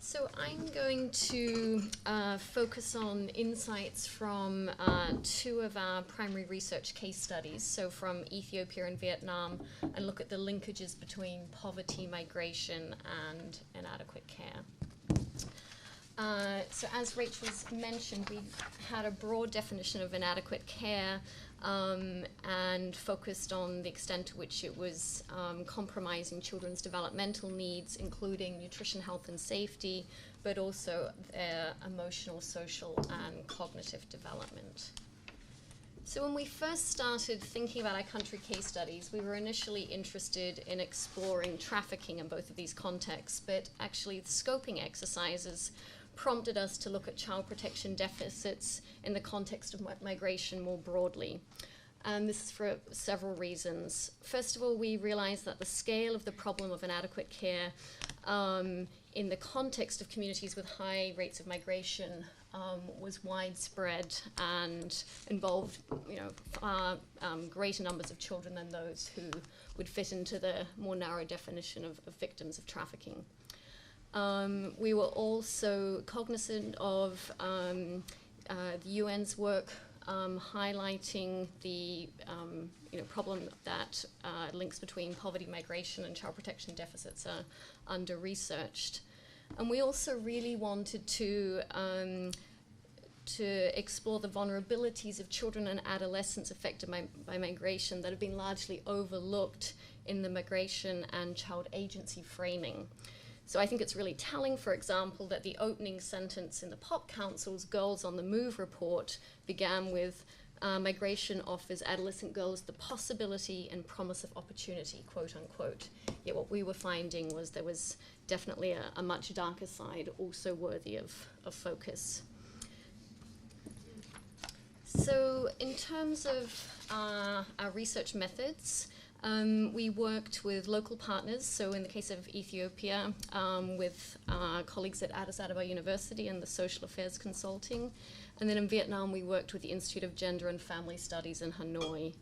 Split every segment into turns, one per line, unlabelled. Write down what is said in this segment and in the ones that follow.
So I'm going to focus on insights from two of our primary research case studies, so from Ethiopia and Vietnam, and look at the linkages between poverty, migration, and inadequate care. So as Rachel's mentioned, we had a broad definition of inadequate care and focused on the extent to which it was compromising children's developmental needs, including nutrition, health, and safety, but also their emotional, social, and cognitive development. So when we first started thinking about our country case studies, we were initially interested in exploring trafficking in both of these contexts, but actually the scoping exercises prompted us to look at child protection deficits in the context of migration more broadly. And this is for several reasons. First of all, we realized that the scale of the problem of inadequate care in the context of communities with high rates of migration was widespread and involved, far greater numbers of children than those who would fit into the more narrow definition of victims of trafficking. We were also cognizant of the UN's work highlighting the problem that links between poverty, migration, and child protection deficits are under-researched. And we also really wanted to explore the vulnerabilities of children and adolescents affected by migration that have been largely overlooked in the migration and child agency framing. So I think it's really telling, for example, that the opening sentence in the POP Council's Girls on the Move report began with, migration offers adolescent girls the possibility and promise of opportunity, quote unquote. Yet what we were finding was there was definitely a much darker side also worthy of focus. So in terms of our research methods, we worked with local partners, so in the case of Ethiopia, with colleagues at Addis Ababa University and the Social Affairs Consulting. And then in Vietnam, we worked with the Institute of Gender and Family Studies in Hanoi.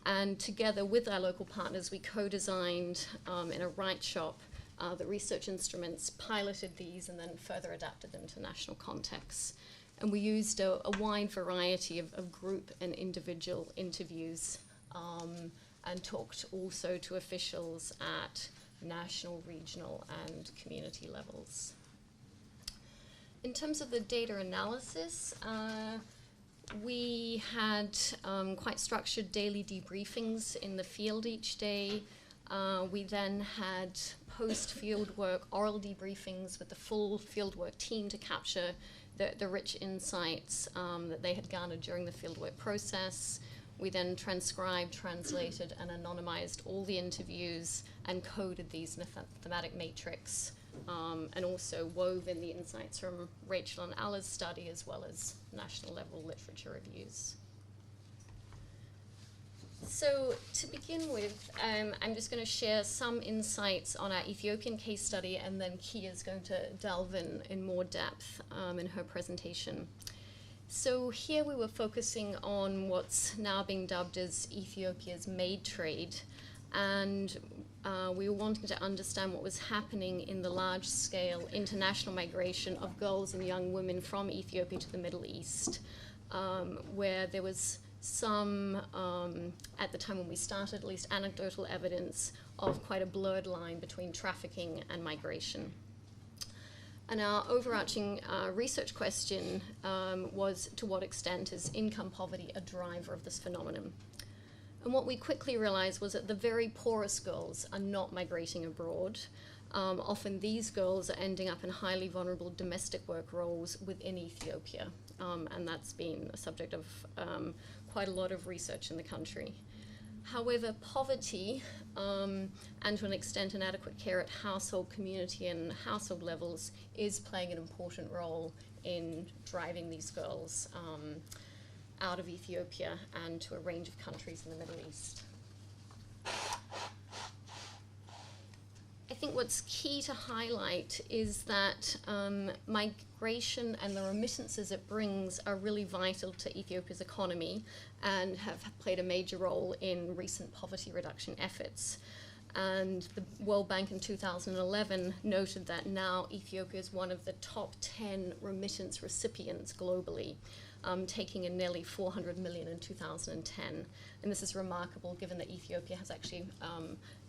And together with our local partners, we co-designed in a write shop the research instruments, piloted these, and then further adapted them to national contexts. And we used a wide variety of group and individual interviews and talked also to officials at national, regional, and community levels. In terms of the data analysis, we had quite structured daily debriefings in the field each day. We then had post-field work oral debriefings with the full fieldwork team to capture the rich insights that they had garnered during the fieldwork process. We then transcribed, translated, and anonymized all the interviews and coded these in a thematic matrix, and also wove in the insights from Rachel and Alla's study as well as national level literature reviews. So to begin with, I'm just going to share some insights on our Ethiopian case study, and then Kia is going to delve in more depth in her presentation. So here we were focusing on what's now being dubbed as Ethiopia's maid trade, and we were wanting to understand what was happening in the large-scale international migration of girls and young women from Ethiopia to the Middle East, where there was some, at the time when we started, at least anecdotal evidence of quite a blurred line between trafficking and migration. And our overarching research question was, to what extent is income poverty a driver of this phenomenon? And what we quickly realized was that the very poorest girls are not migrating abroad. Often these girls are ending up in highly vulnerable domestic work roles within Ethiopia. And that's been a subject of quite a lot of research in the country. However, poverty, and to an extent inadequate care at household, community, and household levels is playing an important role in driving these girls out of Ethiopia and to a range of countries in the Middle East. I think what's key to highlight is that migration and the remittances it brings are really vital to Ethiopia's economy and have played a major role in recent poverty reduction efforts. And the World Bank in 2011 noted that now Ethiopia is one of the top 10 remittance recipients globally, taking in nearly 400 million in 2010. And this is remarkable given that Ethiopia has actually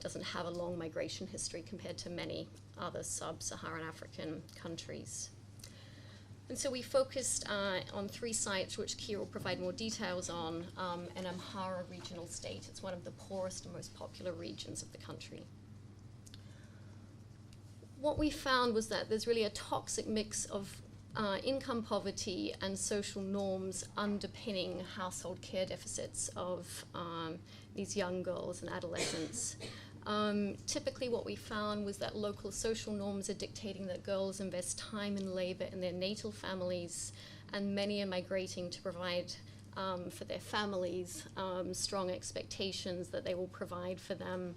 doesn't have a long migration history compared to many other sub-Saharan African countries. And so we focused on 3 sites, which Kia will provide more details on, in Amhara regional state. It's one of the poorest and most popular regions of the country. What we found was that there's really a toxic mix of income poverty and social norms underpinning household care deficits of these young girls and adolescents. Typically what we found was that local social norms are dictating that girls invest time and labor in their natal families, and many are migrating to provide for their families strong expectations that they will provide for them,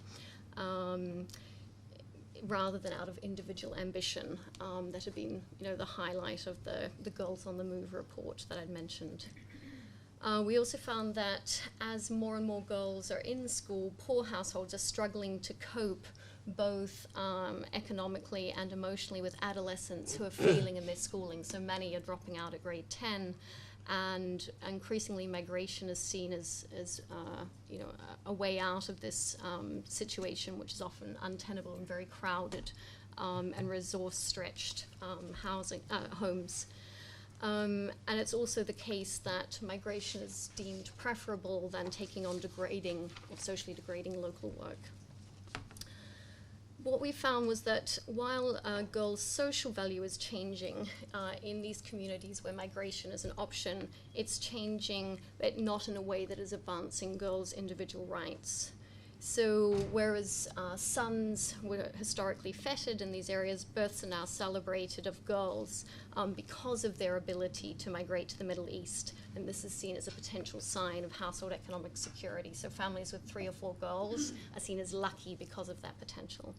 rather than out of individual ambition that had been, the highlight of the Girls on the Move report that I'd mentioned. We also found that as more and more girls are in school, poor households are struggling to cope both economically and emotionally with adolescents who are failing in their schooling. So many are dropping out at grade 10, and increasingly migration is seen as a way out of this situation, which is often untenable and very crowded and resource-stretched homes. And it's also the case that migration is deemed preferable than taking on degrading or socially degrading local work. What we found was that while girls' social value is changing in these communities where migration is an option, it's changing, but not in a way that is advancing girls' individual rights. So whereas sons were historically feted in these areas, births are now celebrated of girls because of their ability to migrate to the Middle East. And this is seen as a potential sign of household economic security. So families with 3 or 4 girls are seen as lucky because of that potential.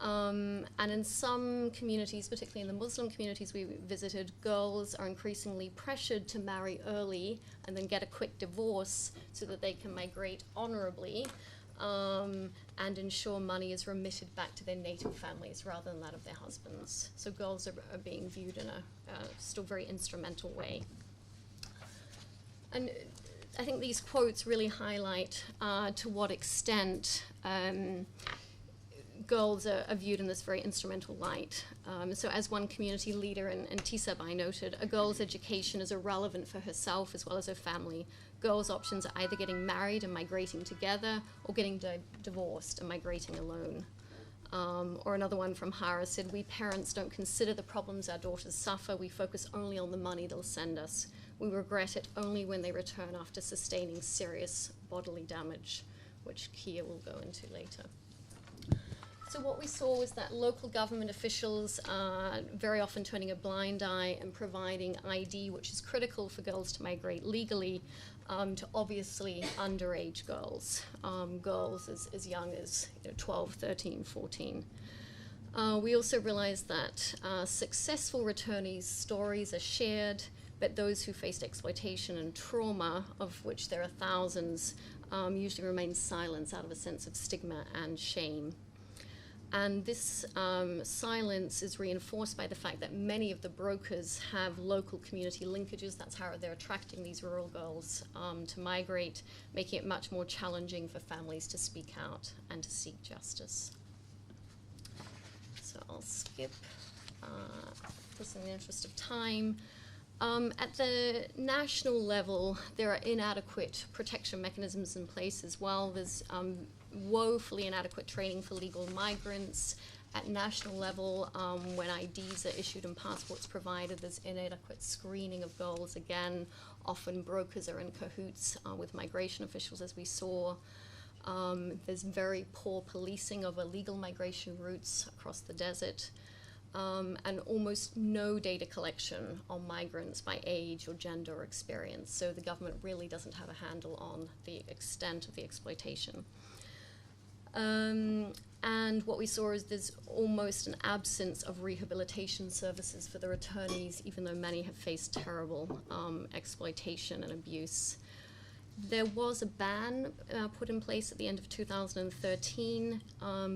And in some communities, particularly in the Muslim communities we visited, girls are increasingly pressured to marry early and then get a quick divorce so that they can migrate honorably and ensure money is remitted back to their native families rather than that of their husbands. So girls are being viewed in a still very instrumental way. And I think these quotes really highlight to what extent girls are viewed in this very instrumental light. So as one community leader in Tisabai noted, a girl's education is irrelevant for herself as well as her family. Girls' options are either getting married and migrating together or getting divorced and migrating alone. Or another one from Hara said, "We parents don't consider the problems our daughters suffer. We focus only on the money they'll send us. We regret it only when they return after sustaining serious bodily damage," which Kia will go into later. So what we saw was that local government officials are very often turning a blind eye and providing ID, which is critical for girls to migrate legally, to obviously underage girls, girls as young as 12, 13, 14. We also realized that successful returnees' stories are shared, but those who faced exploitation and trauma, of which there are thousands, usually remain silent out of a sense of stigma and shame. And this silence is reinforced by the fact that many of the brokers have local community linkages. That's how they're attracting these rural girls to migrate, making it much more challenging for families to speak out and to seek justice. So I'll skip this in the interest of time. At the national level, there are inadequate protection mechanisms in place as well. There's woefully inadequate training for legal migrants. At national level, when IDs are issued and passports provided, there's inadequate screening of girls. Again, often brokers are in cahoots with migration officials, as we saw. There's very poor policing of illegal migration routes across the desert. And almost no data collection on migrants by age or gender or experience. So the government really doesn't have a handle on the extent of the exploitation. And what we saw is there's almost an absence of rehabilitation services for the returnees, even though many have faced terrible exploitation and abuse. There was a ban put in place at the end of 2013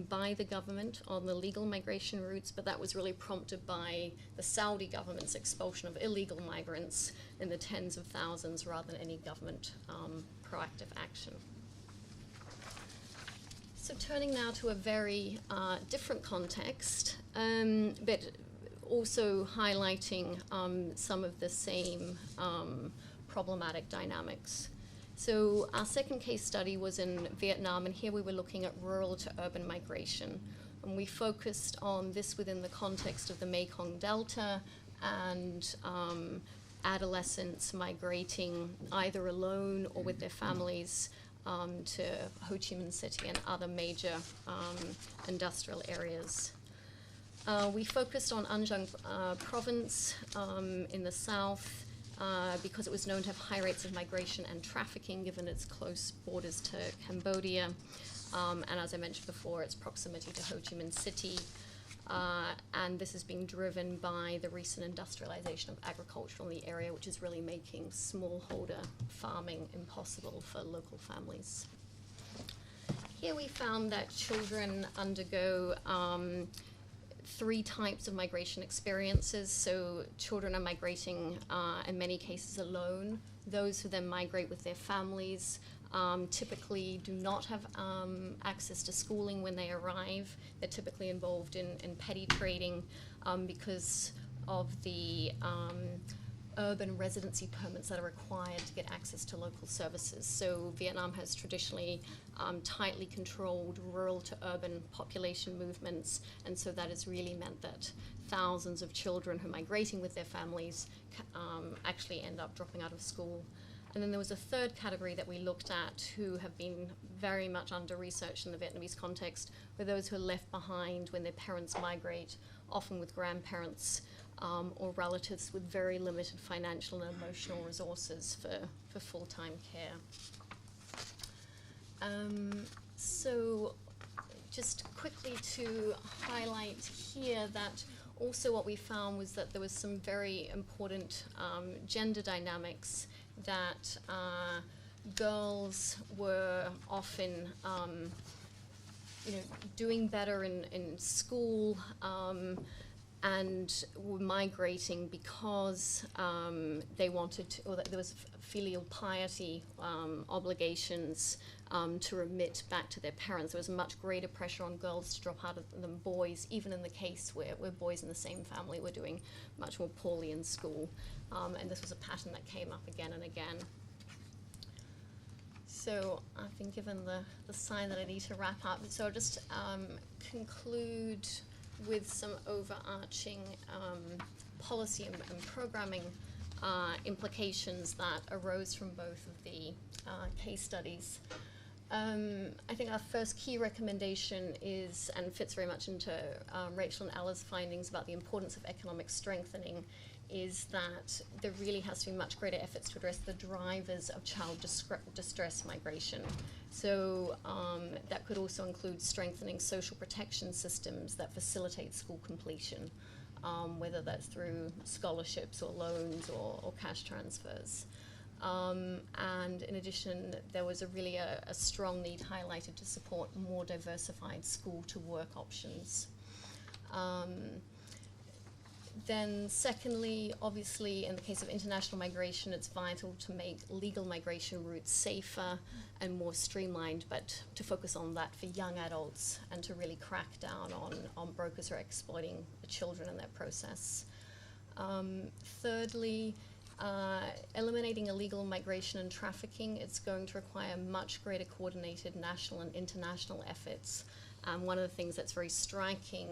by the government on the legal migration routes, but that was really prompted by the Saudi government's expulsion of illegal migrants in the tens of thousands rather than any government proactive action. So turning now to a very different context, but also highlighting some of the same problematic dynamics. So our second case study was in Vietnam, and here we were looking at rural to urban migration. And we focused on this within the context of the Mekong Delta and adolescents migrating either alone or with their families to Ho Chi Minh City and other major industrial areas. We focused on An Giang province in the south because it was known to have high rates of migration and trafficking given its close borders to Cambodia, and as I mentioned before, its proximity to Ho Chi Minh City. And this is being driven by the recent industrialization of agriculture in the area, which is really making smallholder farming impossible for local families. Here we found that children undergo three types of migration experiences. So children are migrating in many cases alone. Those who then migrate with their families typically do not have access to schooling when they arrive. They're typically involved in petty trading because of the urban residency permits that are required to get access to local services. So Vietnam has traditionally tightly controlled rural to urban population movements, and so that has really meant that thousands of children who are migrating with their families actually end up dropping out of school. And then there was a third category that we looked at who have been very much under-researched in the Vietnamese context, were those who are left behind when their parents migrate, often with grandparents or relatives with very limited financial and emotional resources for full-time care. So just quickly to highlight here that also what we found was that there was some very important gender dynamics, that girls were often doing better in school and were migrating because they wanted to, or that there was filial piety obligations to remit back to their parents. There was much greater pressure on girls to drop out than boys, even in the case where boys in the same family were doing much more poorly in school. And this was a pattern that came up again and again. So I've been given the sign that I need to wrap up. So I'll just conclude with some overarching policy and programming implications that arose from both of the case studies. I think our first key recommendation is, and fits very much into Rachel and Ella's findings about the importance of economic strengthening, is that there really has to be much greater efforts to address the drivers of child distress migration. So that could also include strengthening social protection systems that facilitate school completion, whether that's through scholarships or loans or cash transfers. And in addition, there was really a strong need highlighted to support more diversified school-to-work options. Then secondly, obviously, in the case of international migration, it's vital to make legal migration routes safer and more streamlined, but to focus on that for young adults and to really crack down on brokers who are exploiting the children in that process. Thirdly, eliminating illegal migration and trafficking, it's going to require much greater coordinated national and international efforts. One of the things that's very striking,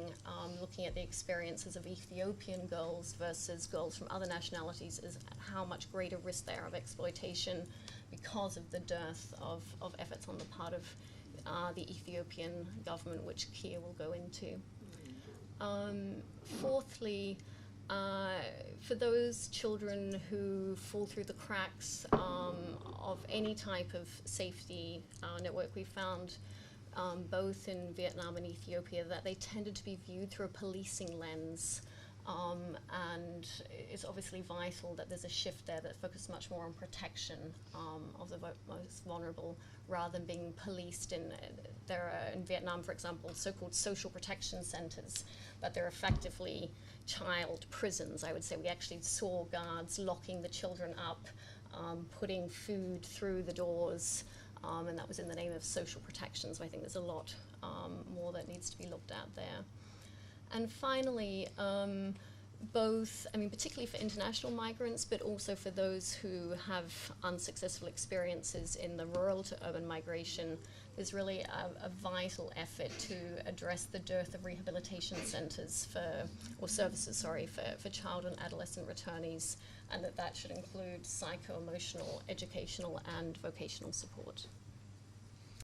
looking at the experiences of Ethiopian girls versus girls from other nationalities, is how much greater risk they are of exploitation because of the dearth of efforts on the part of the Ethiopian government, which Kia will go into. Fourthly, for those children who fall through the cracks of any type of safety network, we found both in Vietnam and Ethiopia that they tended to be viewed through a policing lens and it's obviously vital that there's a shift there that focuses much more on protection of the most vulnerable rather than being policed. There are, in Vietnam, for example, so-called social protection centers, but they're effectively child prisons, I would say. We actually saw guards locking the children up, putting food through the doors, and that was in the name of social protection. So I think there's a lot more that needs to be looked at there. And finally, particularly for international migrants, but also for those who have unsuccessful experiences in the rural to urban migration, there's really a vital effort to address the dearth of rehabilitation centers services for child and adolescent returnees, and that should include psycho-emotional, educational, and vocational support.